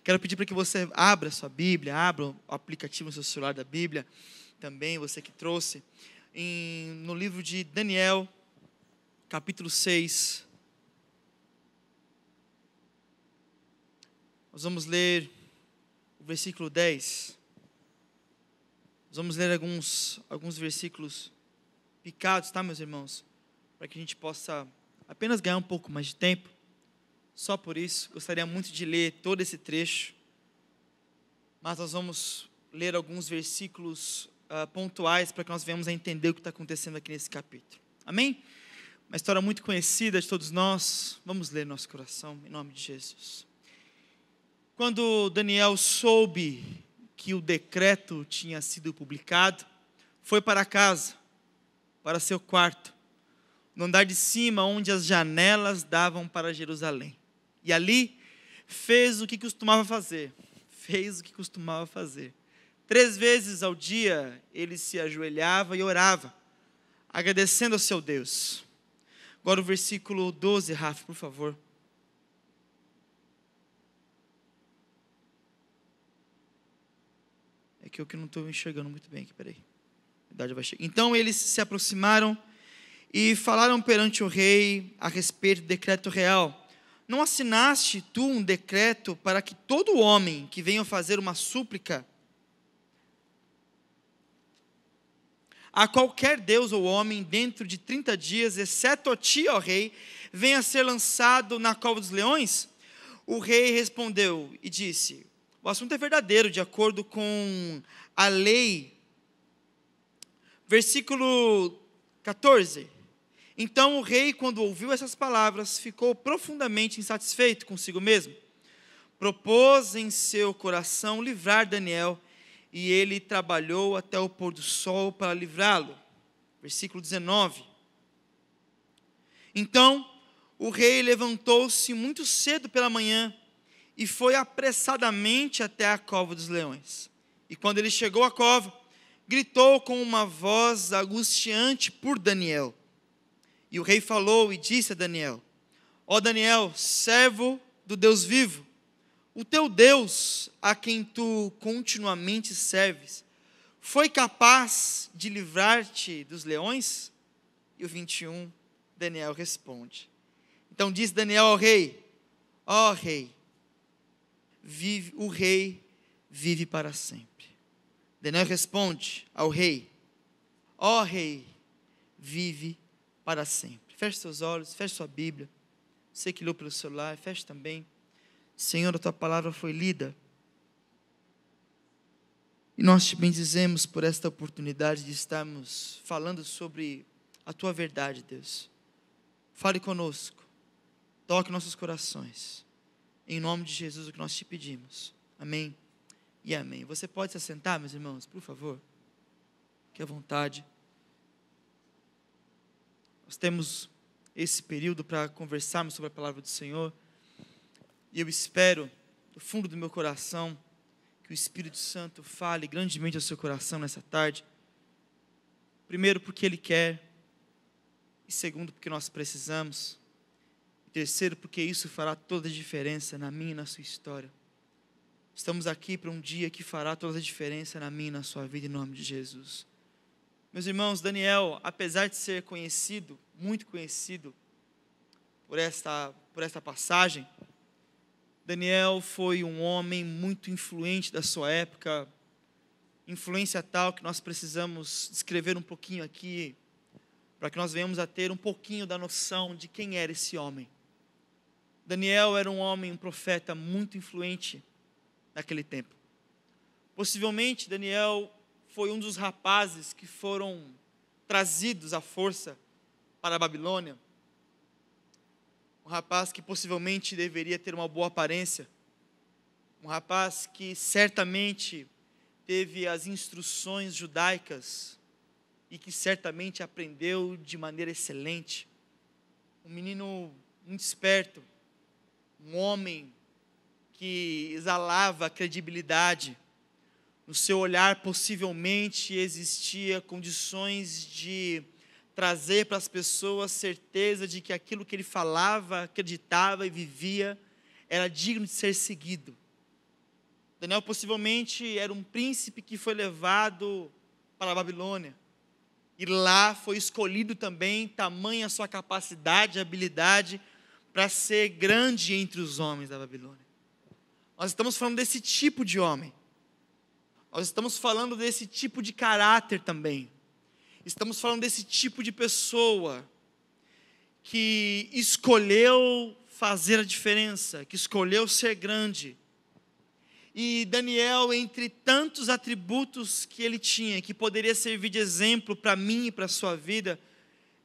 Quero pedir para que você abra a sua Bíblia, abra o aplicativo no seu celular da Bíblia, também, você que trouxe, no livro de Daniel, capítulo 6. Nós vamos ler o versículo 10. Nós vamos ler alguns versículos picados, tá, meus irmãos? Para que a gente possa apenas ganhar um pouco mais de tempo. Só por isso, gostaria muito de ler todo esse trecho. Mas nós vamos ler alguns versículos pontuais para que nós venhamos a entender o que está acontecendo aqui nesse capítulo. Amém? Uma história muito conhecida de todos nós. Vamos ler nosso coração, em nome de Jesus. Quando Daniel soube que o decreto tinha sido publicado, foi para casa, para seu quarto, no andar de cima, onde as janelas davam para Jerusalém. E ali fez o que costumava fazer. 3 vezes ao dia ele se ajoelhava e orava, agradecendo ao seu Deus. Agora o versículo 12, Rafa, por favor. É que eu não estou enxergando muito bem aqui, peraí. Então eles se aproximaram e falaram perante o rei a respeito do decreto real. Não assinaste tu um decreto para que todo homem que venha fazer uma súplica a qualquer deus ou homem dentro de 30 dias, exceto a ti, ó rei, venha ser lançado na cova dos leões? O rei respondeu e disse: o assunto é verdadeiro, de acordo com a lei. Versículo 14. Então o rei, quando ouviu essas palavras, ficou profundamente insatisfeito consigo mesmo. Propôs em seu coração livrar Daniel, e ele trabalhou até o pôr do sol para livrá-lo. Versículo 19. Então o rei levantou-se muito cedo pela manhã, e foi apressadamente até a cova dos leões. E quando ele chegou à cova, gritou com uma voz angustiante por Daniel. E o rei falou e disse a Daniel: ó Daniel, servo do Deus vivo, o teu Deus, a quem tu continuamente serves, foi capaz de livrar-te dos leões? E o 21, Daniel responde. Então disse Daniel ao rei: ó rei, o rei vive para sempre. Daniel responde ao rei: ó rei, vive para sempre. Feche seus olhos, feche sua Bíblia. Você que leu pelo celular, feche também. Senhor, a tua palavra foi lida. E nós te bendizemos por esta oportunidade de estarmos falando sobre a tua verdade, Deus. Fale conosco. Toque nossos corações. Em nome de Jesus, o que nós te pedimos. Amém e amém. Você pode se assentar, meus irmãos, por favor? Fique à vontade. Nós temos esse período para conversarmos sobre a palavra do Senhor. E eu espero, do fundo do meu coração, que o Espírito Santo fale grandemente ao seu coração nessa tarde. Primeiro, porque Ele quer. E segundo, porque nós precisamos. Terceiro, porque isso fará toda a diferença na minha e na sua história. Estamos aqui para um dia que fará toda a diferença na minha e na sua vida, em nome de Jesus. Meus irmãos, Daniel, apesar de ser conhecido, muito conhecido, por esta passagem, Daniel foi um homem muito influente da sua época, influência tal que nós precisamos descrever um pouquinho aqui, para que nós venhamos a ter um pouquinho da noção de quem era esse homem. Daniel era um homem, um profeta muito influente naquele tempo. Possivelmente, Daniel foi um dos rapazes que foram trazidos à força para a Babilônia. Um rapaz que possivelmente deveria ter uma boa aparência. Um rapaz que certamente teve as instruções judaicas e que certamente aprendeu de maneira excelente. Um menino muito esperto. Um homem que exalava credibilidade. No seu olhar, possivelmente, existia condições de trazer para as pessoas certeza de que aquilo que ele falava, acreditava e vivia era digno de ser seguido. Daniel possivelmente era um príncipe que foi levado para a Babilônia. E lá foi escolhido também, tamanha a sua capacidade e habilidade para ser grande entre os homens da Babilônia. Nós estamos falando desse tipo de homem. Nós estamos falando desse tipo de caráter também. Estamos falando desse tipo de pessoa que escolheu fazer a diferença, que escolheu ser grande. E Daniel, entre tantos atributos que ele tinha, que poderia servir de exemplo para mim e para a sua vida,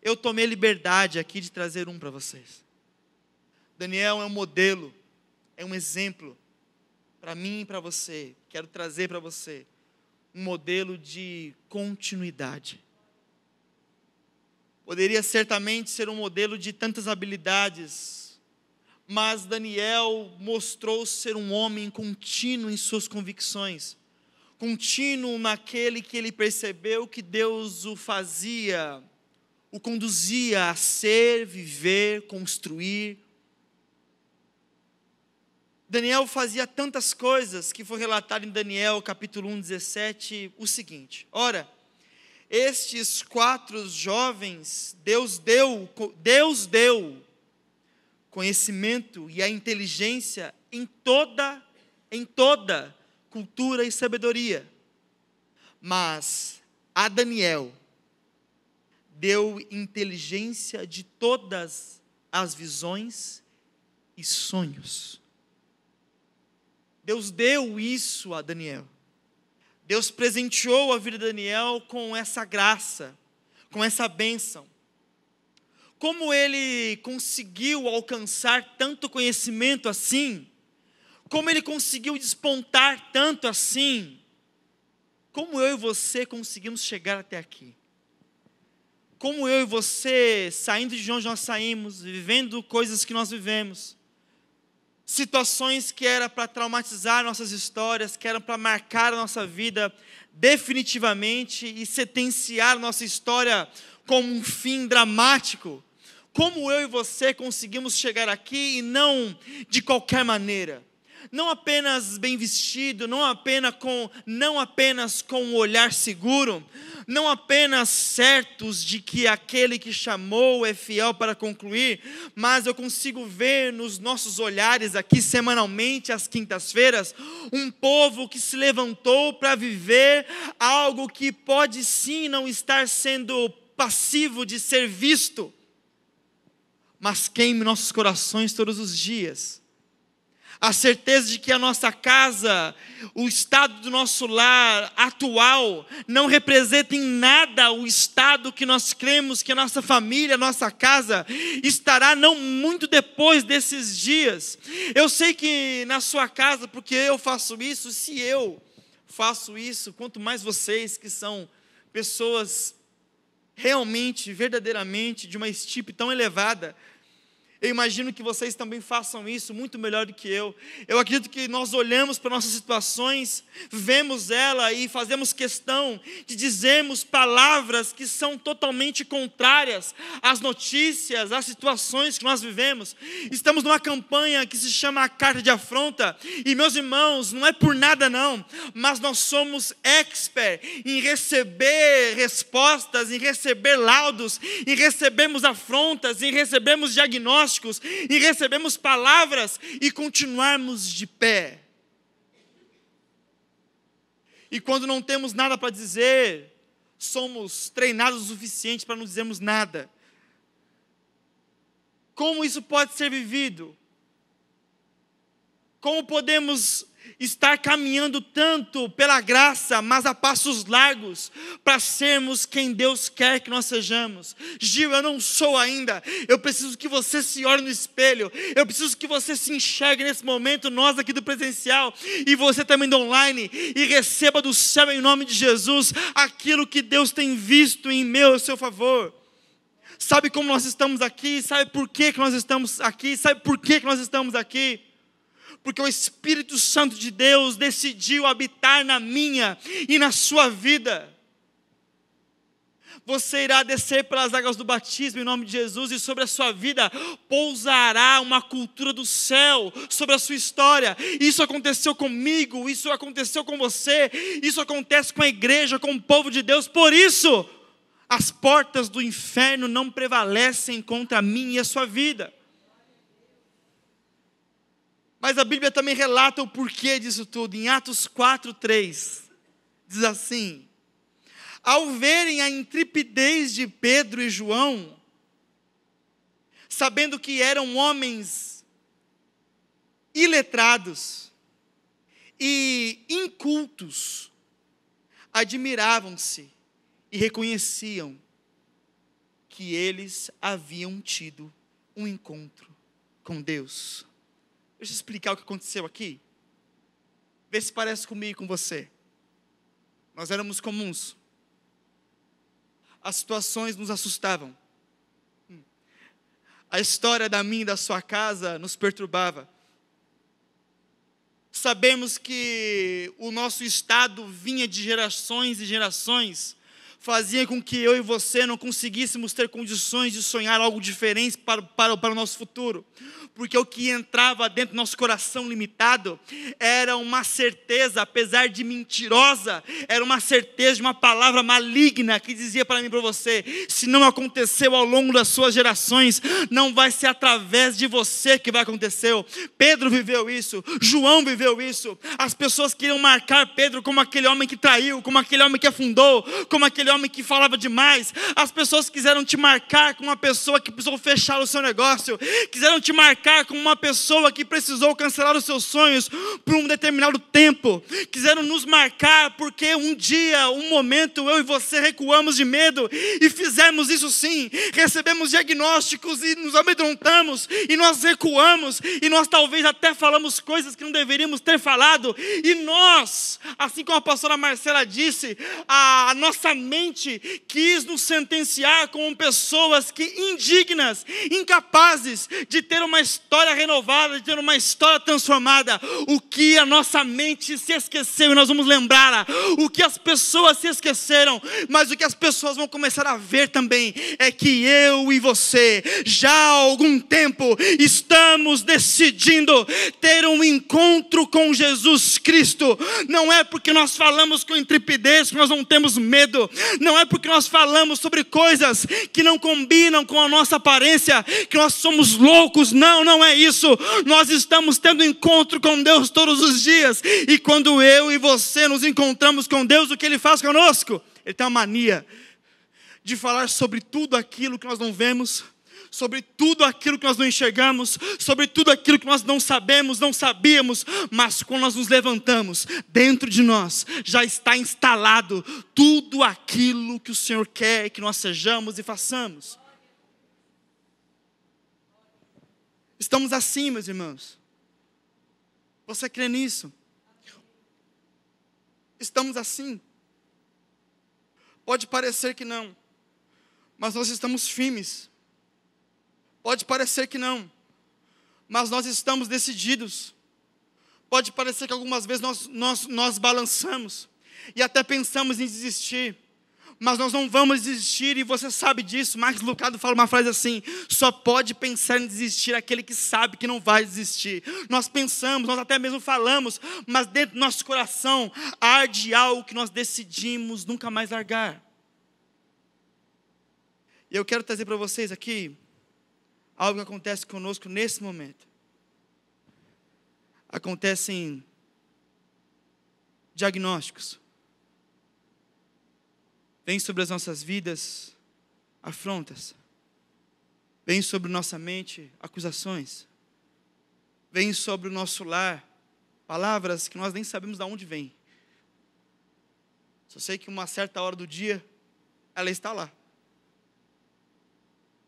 eu tomei liberdade aqui de trazer um para vocês. Daniel é um modelo, é um exemplo para mim e para você. Quero trazer para você um modelo de continuidade. Poderia certamente ser um modelo de tantas habilidades, mas Daniel mostrou ser um homem contínuo em suas convicções, contínuo naquele que ele percebeu que Deus o fazia, o conduzia a ser, viver, construir. Daniel fazia tantas coisas que foi relatado em Daniel capítulo 1, 17, o seguinte: ora, estes 4 jovens, Deus deu conhecimento e a inteligência em toda cultura e sabedoria. Mas a Daniel deu inteligência de todas as visões e sonhos. Deus deu isso a Daniel. Deus presenteou a vida de Daniel com essa graça, com essa bênção. Como ele conseguiu alcançar tanto conhecimento assim? Como ele conseguiu despontar tanto assim? Como eu e você conseguimos chegar até aqui? Como eu e você, saindo de onde nós saímos, vivendo coisas que nós vivemos, situações que eram para traumatizar nossas histórias, que eram para marcar a nossa vida definitivamente e sentenciar a nossa história como um fim dramático. Como eu e você conseguimos chegar aqui e não de qualquer maneira, não apenas bem vestido, não apenas com um olhar seguro, não apenas certos de que aquele que chamou é fiel para concluir, mas eu consigo ver nos nossos olhares aqui semanalmente, às quintas-feiras, um povo que se levantou para viver algo que pode sim não estar sendo passivo de ser visto, mas queime nossos corações todos os dias. A certeza de que a nossa casa, o estado do nosso lar atual, não representa em nada o estado que nós cremos que a nossa família, a nossa casa, estará não muito depois desses dias. Eu sei que na sua casa, porque eu faço isso, se eu faço isso, quanto mais vocês que são pessoas realmente, verdadeiramente, de uma estirpe tão elevada, eu imagino que vocês também façam isso muito melhor do que eu. Eu acredito que nós olhamos para nossas situações, vemos ela e fazemos questão de dizermos palavras que são totalmente contrárias às notícias, às situações que nós vivemos. Estamos numa campanha que se chama a Carta de Afronta. E meus irmãos, não é por nada não, mas nós somos expert em receber respostas, em receber laudos, em recebermos afrontas, em recebermos diagnósticos, e recebemos palavras e continuarmos de pé. E quando não temos nada para dizer, somos treinados o suficiente para não dizermos nada. Como isso pode ser vivido? Como podemos estar caminhando tanto pela graça, mas a passos largos, para sermos quem Deus quer que nós sejamos? Gil, eu não sou ainda. Eu preciso que você se olhe no espelho. Eu preciso que você se enxergue nesse momento, nós aqui do presencial, e você também do online, e receba do céu em nome de Jesus, aquilo que Deus tem visto em meu, seu favor. Sabe como nós estamos aqui? Sabe por que nós estamos aqui? Sabe por que nós estamos aqui? Porque o Espírito Santo de Deus decidiu habitar na minha e na sua vida. Você irá descer pelas águas do batismo em nome de Jesus, e sobre a sua vida pousará uma cultura do céu sobre a sua história. Isso aconteceu comigo, isso aconteceu com você, isso acontece com a igreja, com o povo de Deus. Por isso, as portas do inferno não prevalecem contra a mim e a sua vida. Mas a Bíblia também relata o porquê disso tudo. Em Atos 4:3, diz assim: ao verem a intrepidez de Pedro e João, sabendo que eram homens iletrados e incultos, admiravam-se e reconheciam que eles haviam tido um encontro com Deus. Deixa eu explicar o que aconteceu aqui. Vê se parece comigo e com você. Nós éramos comuns. As situações nos assustavam. A história da minha e da sua casa nos perturbava. Sabemos que o nosso estado vinha de gerações e gerações, fazia com que eu e você não conseguíssemos ter condições de sonhar algo diferente para o nosso futuro. Porque o que entrava dentro do nosso coração limitado era uma certeza, apesar de mentirosa, era uma certeza de uma palavra maligna que dizia para mim e para você: se não aconteceu ao longo das suas gerações, não vai ser através de você que vai acontecer. Pedro viveu isso, João viveu isso. As pessoas queriam marcar Pedro como aquele homem que traiu, como aquele homem que afundou, como aquele homem que falava demais. As pessoas quiseram te marcar como uma pessoa que precisou fechar o seu negócio, quiseram te marcar como uma pessoa que precisou cancelar os seus sonhos por um determinado tempo. Quiseram nos marcar porque um dia, um momento, eu e você recuamos de medo e fizemos isso sim. Recebemos diagnósticos e nos amedrontamos e nós recuamos e nós talvez até falamos coisas que não deveríamos ter falado. E nós, assim como a pastora Marcela disse, a nossa mente quis nos sentenciar como pessoas que indignas, incapazes de ter uma história renovada, de ter uma história transformada. O que a nossa mente se esqueceu, e nós vamos lembrar o que as pessoas se esqueceram, mas o que as pessoas vão começar a ver também é que eu e você já há algum tempo estamos decidindo ter um encontro com Jesus Cristo. Não é porque nós falamos com intrepidez que nós não temos medo, não é porque nós falamos sobre coisas que não combinam com a nossa aparência que nós somos loucos. Não é isso. Nós estamos tendo encontro com Deus todos os dias, e quando eu e você nos encontramos com Deus, o que Ele faz conosco? Ele tem uma mania de falar sobre tudo aquilo que nós não vemos, sobre tudo aquilo que nós não enxergamos, sobre tudo aquilo que nós não sabemos, não sabíamos, mas quando nós nos levantamos, dentro de nós já está instalado tudo aquilo que o Senhor quer que nós sejamos e façamos. Estamos assim, meus irmãos. Você crê nisso? Estamos assim. Pode parecer que não, mas nós estamos firmes. Pode parecer que não, mas nós estamos decididos. Pode parecer que algumas vezes nós balançamos e até pensamos em desistir, mas nós não vamos desistir, e você sabe disso. Max Lucado fala uma frase assim: só pode pensar em desistir aquele que sabe que não vai desistir. Nós pensamos, nós até mesmo falamos, mas dentro do nosso coração arde algo que nós decidimos nunca mais largar. E eu quero trazer para vocês aqui algo que acontece conosco nesse momento. Acontecem diagnósticos. Vem sobre as nossas vidas afrontas. Vem sobre nossa mente acusações. Vem sobre o nosso lar palavras que nós nem sabemos de onde vêm. Só sei que uma certa hora do dia ela está lá.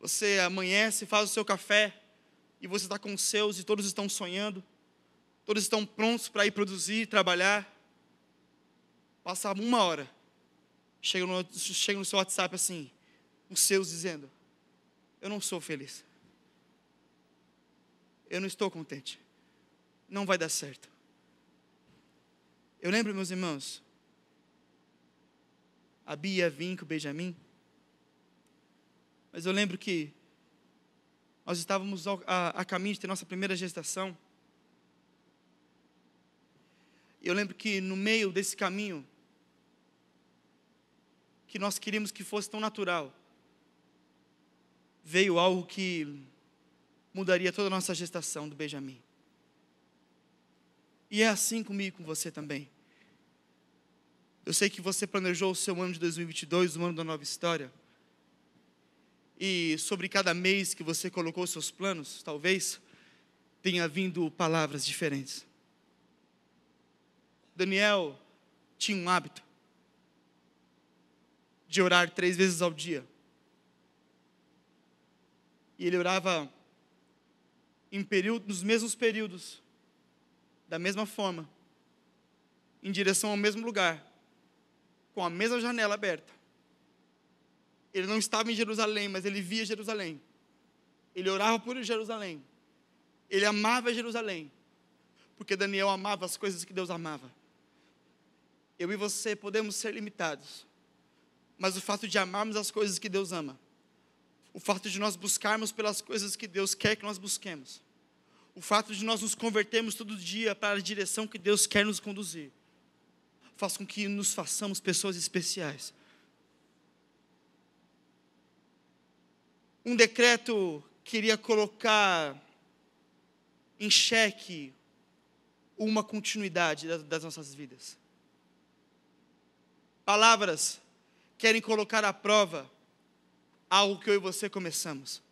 Você amanhece, faz o seu café e você está com os seus e todos estão sonhando. Todos estão prontos para ir produzir, trabalhar. Passa uma hora. Chega no seu WhatsApp assim, os seus dizendo: eu não sou feliz. Eu não estou contente. Não vai dar certo. Eu lembro, meus irmãos, a Bia, a Vinco, o Benjamin, Mas eu lembro que nós estávamos a caminho de ter nossa primeira gestação. Eu lembro que no meio desse caminho, que nós queríamos que fosse tão natural, veio algo que mudaria toda a nossa gestação do Benjamin. E é assim comigo e com você também. Eu sei que você planejou o seu ano de 2022, o ano da nova história. E sobre cada mês que você colocou seus planos, talvez tenha vindo palavras diferentes. Daniel tinha um hábito de orar 3 vezes ao dia. E ele orava nos mesmos períodos, da mesma forma, em direção ao mesmo lugar, com a mesma janela aberta. Ele não estava em Jerusalém, mas ele via Jerusalém. Ele orava por Jerusalém. Ele amava Jerusalém, porque Daniel amava as coisas que Deus amava. Eu e você podemos ser limitados, mas o fato de amarmos as coisas que Deus ama, o fato de nós buscarmos pelas coisas que Deus quer que nós busquemos, o fato de nós nos convertermos todo dia para a direção que Deus quer nos conduzir, faz com que nos façamos pessoas especiais. Um decreto queria colocar em xeque uma continuidade das nossas vidas. Palavras querem colocar à prova algo que eu e você começamos.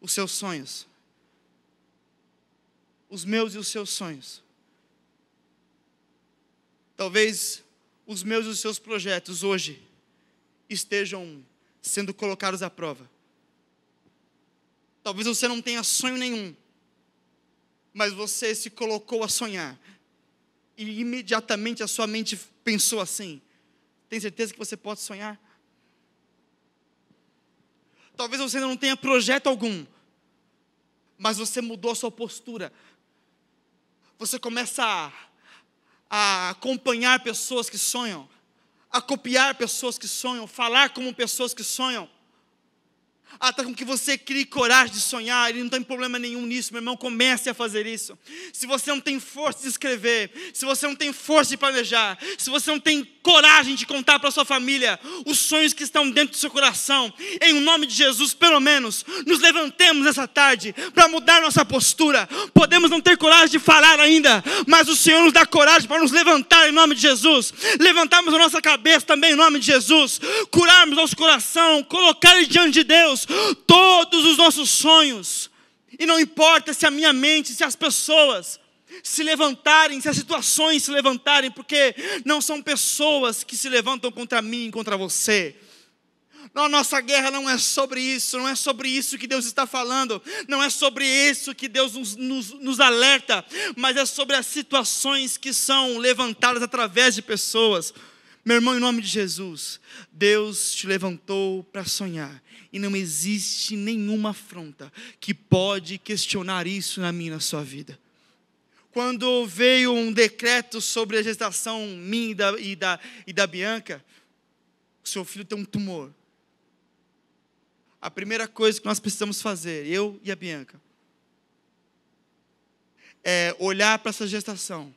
Os seus sonhos. Os meus e os seus sonhos. Talvez os meus e os seus projetos hoje estejam sendo colocados à prova. Talvez você não tenha sonho nenhum, mas você se colocou a sonhar. E imediatamente a sua mente pensou assim: tem certeza que você pode sonhar? Talvez você não tenha projeto algum, mas você mudou a sua postura. Você começa a acompanhar pessoas que sonham, a copiar pessoas que sonham, falar como pessoas que sonham, até com que você crie coragem de sonhar. E não tem problema nenhum nisso, meu irmão, comece a fazer isso. Se você não tem força de escrever, se você não tem força de planejar, se você não tem coragem de contar para a sua família os sonhos que estão dentro do seu coração, em nome de Jesus, pelo menos, nos levantemos essa tarde para mudar nossa postura. Podemos não ter coragem de falar ainda, mas o Senhor nos dá coragem para nos levantar em nome de Jesus, levantarmos a nossa cabeça também em nome de Jesus, curarmos nosso coração, colocar ele diante de Deus, todos os nossos sonhos. E não importa se a minha mente, se as pessoas se levantarem, se as situações se levantarem, porque não são pessoas que se levantam contra mim e contra você. A nossa guerra não é sobre isso, não é sobre isso que Deus está falando, não é sobre isso que Deus nos alerta, mas é sobre as situações que são levantadas através de pessoas. Meu irmão, em nome de Jesus, Deus te levantou para sonhar, e não existe nenhuma afronta que pode questionar isso na minha e na sua vida. Quando veio um decreto sobre a gestação minha e da Bianca, o seu filho tem um tumor. A primeira coisa que nós precisamos fazer, eu e a Bianca, é olhar para essa gestação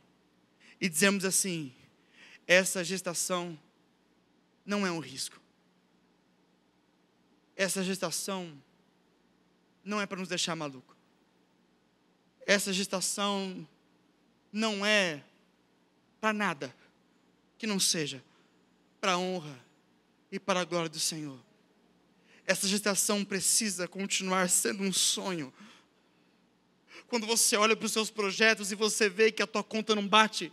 e dizermos assim: essa gestação não é um risco. Essa gestação não é para nos deixar maluco. Essa gestação não é para nada que não seja para a honra e para a glória do Senhor. Essa gestação precisa continuar sendo um sonho. Quando você olha para os seus projetos e você vê que a tua conta não bate,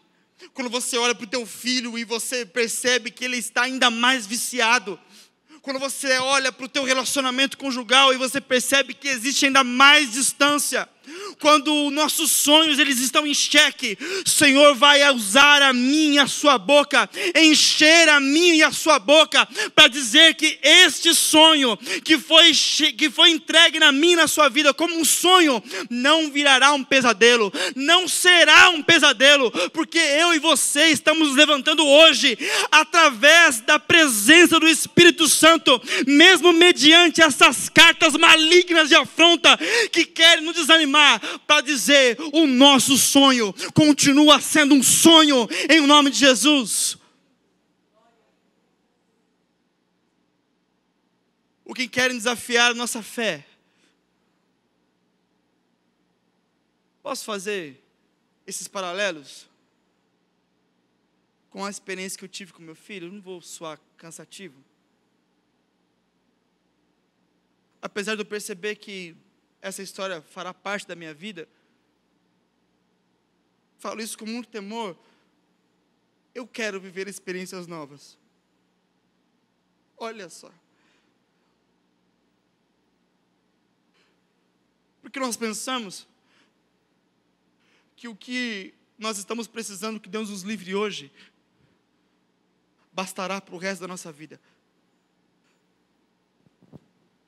quando você olha para o teu filho e você percebe que ele está ainda mais viciado, quando você olha para o teu relacionamento conjugal e você percebe que existe ainda mais distância, quando nossos sonhos eles estão em xeque, o Senhor vai usar a minha e a sua boca, encher a minha e a sua boca, para dizer que este sonho que foi entregue na minha e na sua vida como um sonho, não virará um pesadelo, não será um pesadelo, porque eu e você estamos nos levantando hoje, através da presença do Espírito Santo, mesmo mediante essas cartas malignas de afronta, que querem nos desanimar, para dizer, o nosso sonho continua sendo um sonho, em nome de Jesus. O que querem desafiar a nossa fé. Posso fazer esses paralelos com a experiência que eu tive com meu filho? Eu não vou soar cansativo. Apesar de eu perceber que essa história fará parte da minha vida, falo isso com muito temor, eu quero viver experiências novas. Olha só. Porque nós pensamos que o que nós estamos precisando, que Deus nos livre hoje, bastará para o resto da nossa vida.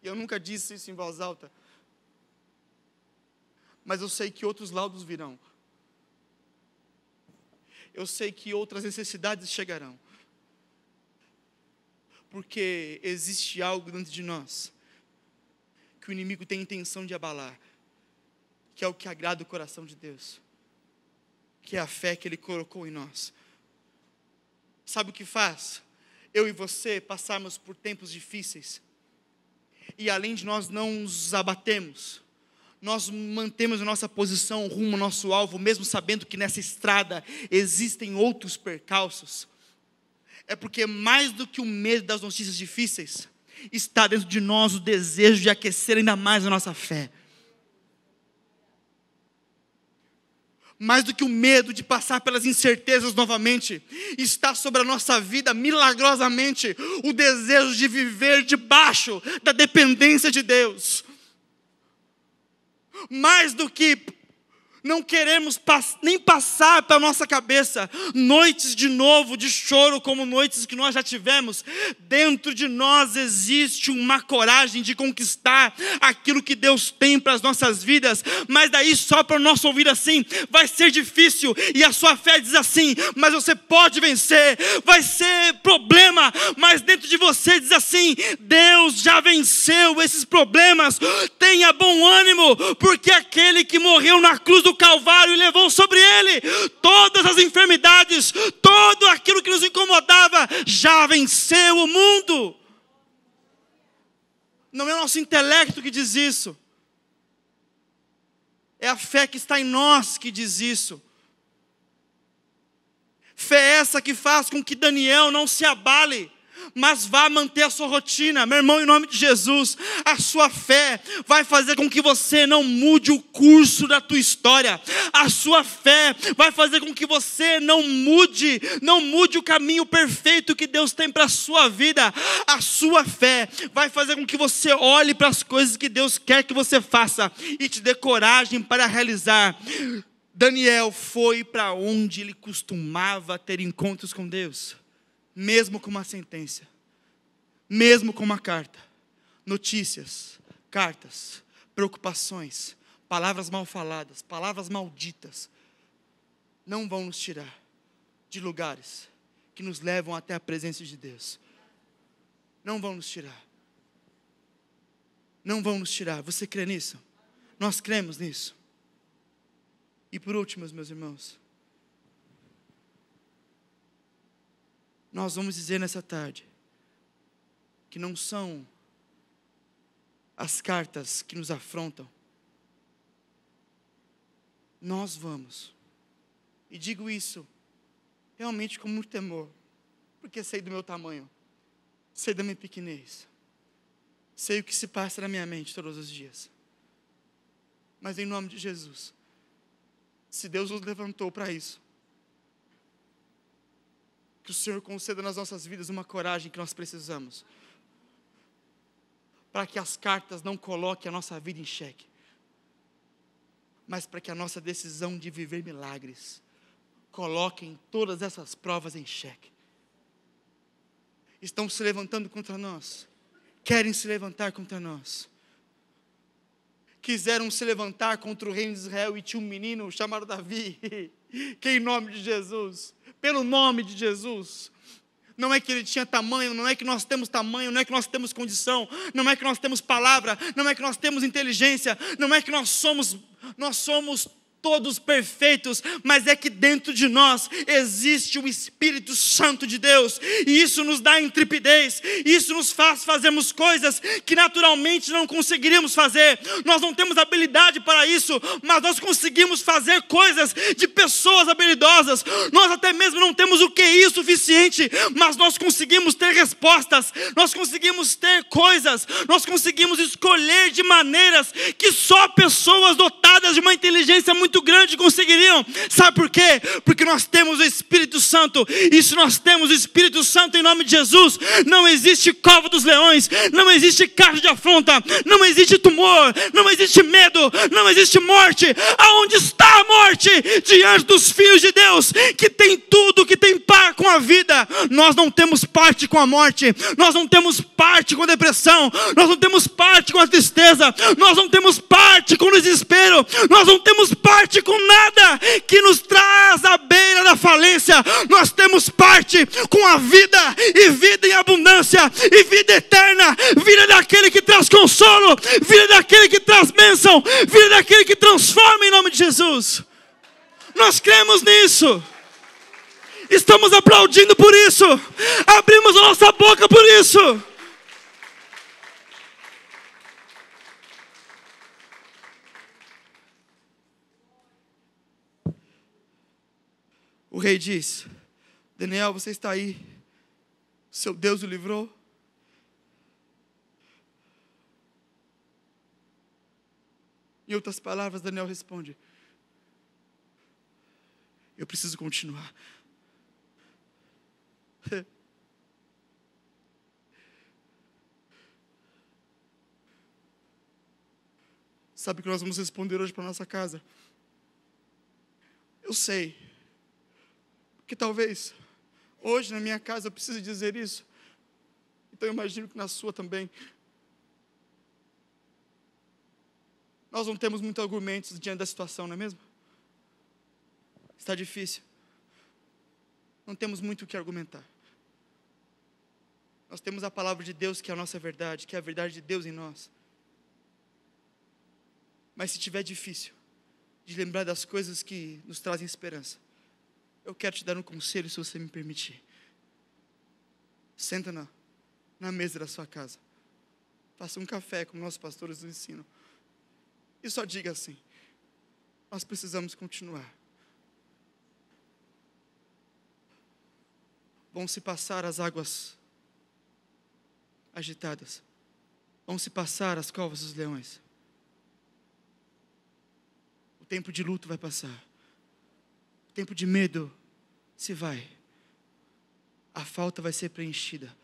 E eu nunca disse isso em voz alta, mas eu sei que outros laudos virão. Eu sei que outras necessidades chegarão. Porque existe algo dentro de nós que o inimigo tem intenção de abalar, que é o que agrada o coração de Deus, que é a fé que Ele colocou em nós. Sabe o que faz? Eu e você passarmos por tempos difíceis, e além de nós não nos abatemos, nós mantemos a nossa posição rumo ao nosso alvo, mesmo sabendo que nessa estrada existem outros percalços. É porque mais do que o medo das notícias difíceis, está dentro de nós o desejo de aquecer ainda mais a nossa fé. Mais do que o medo de passar pelas incertezas novamente, está sobre a nossa vida milagrosamente o desejo de viver debaixo da dependência de Deus. Mais do que não queremos nem passar pela nossa cabeça noites de novo de choro como noites que nós já tivemos, dentro de nós existe uma coragem de conquistar aquilo que Deus tem para as nossas vidas, mas daí só para o nosso ouvir assim, vai ser difícil, e a sua fé diz assim, mas você pode vencer, vai ser problema, mas dentro de você diz assim, Deus já venceu esses problemas, tenha bom ânimo, porque aquele que morreu na cruz do Calvário e levou sobre ele todas as enfermidades, tudo aquilo que nos incomodava, já venceu o mundo. Não é o nosso intelecto que diz isso, é a fé que está em nós que diz isso. Fé essa que faz com que Daniel não se abale, mas vá manter a sua rotina. Meu irmão, em nome de Jesus, a sua fé vai fazer com que você não mude o curso da tua história. A sua fé vai fazer com que você não mude o caminho perfeito que Deus tem para a sua vida. A sua fé vai fazer com que você olhe para as coisas que Deus quer que você faça e te dê coragem para realizar. Daniel foi para onde ele costumava ter encontros com Deus. Mesmo com uma sentença, mesmo com uma carta, notícias, cartas, preocupações, palavras mal faladas, palavras malditas, não vão nos tirar de lugares que nos levam até a presença de Deus. Não vão nos tirar. Não vão nos tirar. Você crê nisso? Nós cremos nisso. E por último, meus irmãos, nós vamos dizer nessa tarde que não são as cartas que nos afrontam. Nós vamos, e digo isso realmente com muito temor, porque sei do meu tamanho, sei da minha pequenez, sei o que se passa na minha mente todos os dias. Mas em nome de Jesus, se Deus nos levantou para isso, que o Senhor conceda nas nossas vidas uma coragem que nós precisamos, para que as cartas não coloquem a nossa vida em xeque, mas para que a nossa decisão de viver milagres coloquem todas essas provas em xeque. Estão se levantando contra nós, querem se levantar contra nós. Quiseram se levantar contra o reino de Israel e tinha um menino chamado Davi, que em nome de Jesus, pelo nome de Jesus, não é que ele tinha tamanho, não é que nós temos tamanho, não é que nós temos condição, não é que nós temos palavra, não é que nós temos inteligência, não é que nós somos todos perfeitos, mas é que dentro de nós existe o Espírito Santo de Deus, e isso nos dá intrepidez, isso nos faz fazermos coisas que naturalmente não conseguiríamos fazer. Nós não temos habilidade para isso, mas nós conseguimos fazer coisas de pessoas habilidosas. Nós até mesmo não temos o QI suficiente, mas nós conseguimos ter respostas, nós conseguimos ter coisas, nós conseguimos escolher de maneiras que só pessoas dotadas de uma inteligência muito grande conseguiriam. Sabe por quê? Porque nós temos o Espírito Santo, e se nós temos o Espírito Santo em nome de Jesus, não existe cova dos leões, não existe caixa de afronta, não existe tumor, não existe medo, não existe morte. Aonde está a morte? Diante dos filhos de Deus, que tem tudo, que tem par com a vida. Nós não temos parte com a morte, nós não temos parte com a depressão, nós não temos parte com a tristeza, nós não temos parte com o desespero, nós não temos parte com nada que nos traz à beira da falência. Nós temos parte com a vida, e vida em abundância, e vida eterna, vida daquele que traz consolo, vida daquele que traz bênção, vida daquele que transforma em nome de Jesus. Nós cremos nisso, estamos aplaudindo por isso, abrimos a nossa boca por isso. O rei diz: Daniel, você está aí, seu Deus o livrou. Em outras palavras, Daniel responde: eu preciso continuar. Sabe o que nós vamos responder hoje para nossa casa? Eu sei que talvez hoje na minha casa eu precise dizer isso, então eu imagino que na sua também. Nós não temos muitos argumentos diante da situação, não é mesmo? Está difícil, não temos muito o que argumentar. Nós temos a palavra de Deus, que é a nossa verdade, que é a verdade de Deus em nós. Mas se estiver difícil de lembrar das coisas que nos trazem esperança, eu quero te dar um conselho, se você me permitir. Senta na mesa da sua casa, faça um café, como nossos pastores nos ensinam, e só diga assim: nós precisamos continuar. Vão se passar as águas agitadas, vão se passar as covas dos leões, o tempo de luto vai passar, o tempo de medo se vai, a falta vai ser preenchida,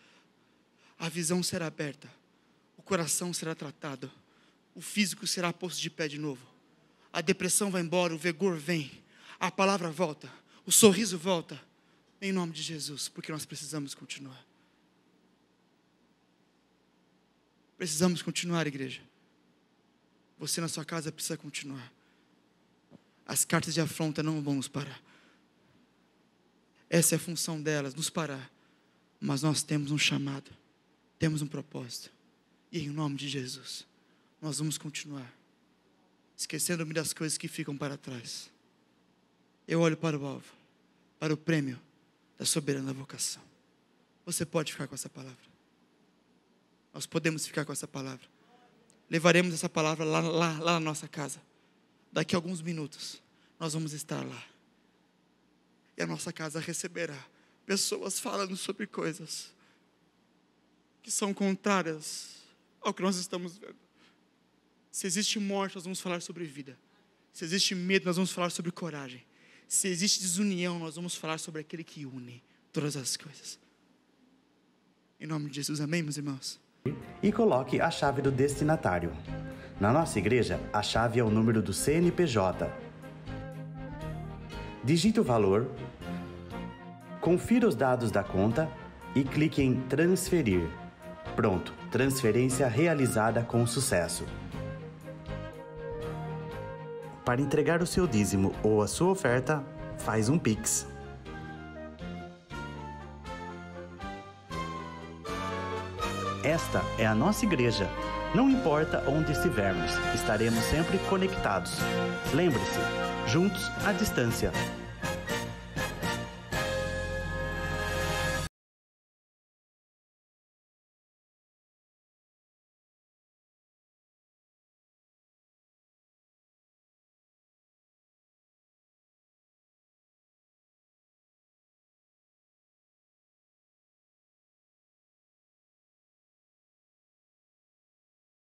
a visão será aberta, o coração será tratado, o físico será posto de pé de novo, a depressão vai embora, o vigor vem, a palavra volta, o sorriso volta, em nome de Jesus, porque nós precisamos continuar. Precisamos continuar, igreja. Você na sua casa precisa continuar. As cartas de afronta não vão nos parar. Essa é a função delas, nos parar. Mas nós temos um chamado, temos um propósito. E em nome de Jesus, nós vamos continuar, esquecendo-me das coisas que ficam para trás. Eu olho para o alvo, para o prêmio da soberana vocação. Você pode ficar com essa palavra. Nós podemos ficar com essa palavra. Levaremos essa palavra lá na nossa casa. Daqui a alguns minutos, nós vamos estar lá. E a nossa casa receberá pessoas falando sobre coisas que são contrárias ao que nós estamos vendo. Se existe morte, nós vamos falar sobre vida. Se existe medo, nós vamos falar sobre coragem. Se existe desunião, nós vamos falar sobre aquele que une todas as coisas. Em nome de Jesus, amém, meus irmãos? E coloque a chave do destinatário. Na nossa igreja, a chave é o número do CNPJ. Digite o valor, confira os dados da conta e clique em transferir. Pronto, transferência realizada com sucesso. Para entregar o seu dízimo ou a sua oferta, faz um Pix. Esta é a nossa igreja. Não importa onde estivermos, estaremos sempre conectados. Lembre-se, juntos à distância.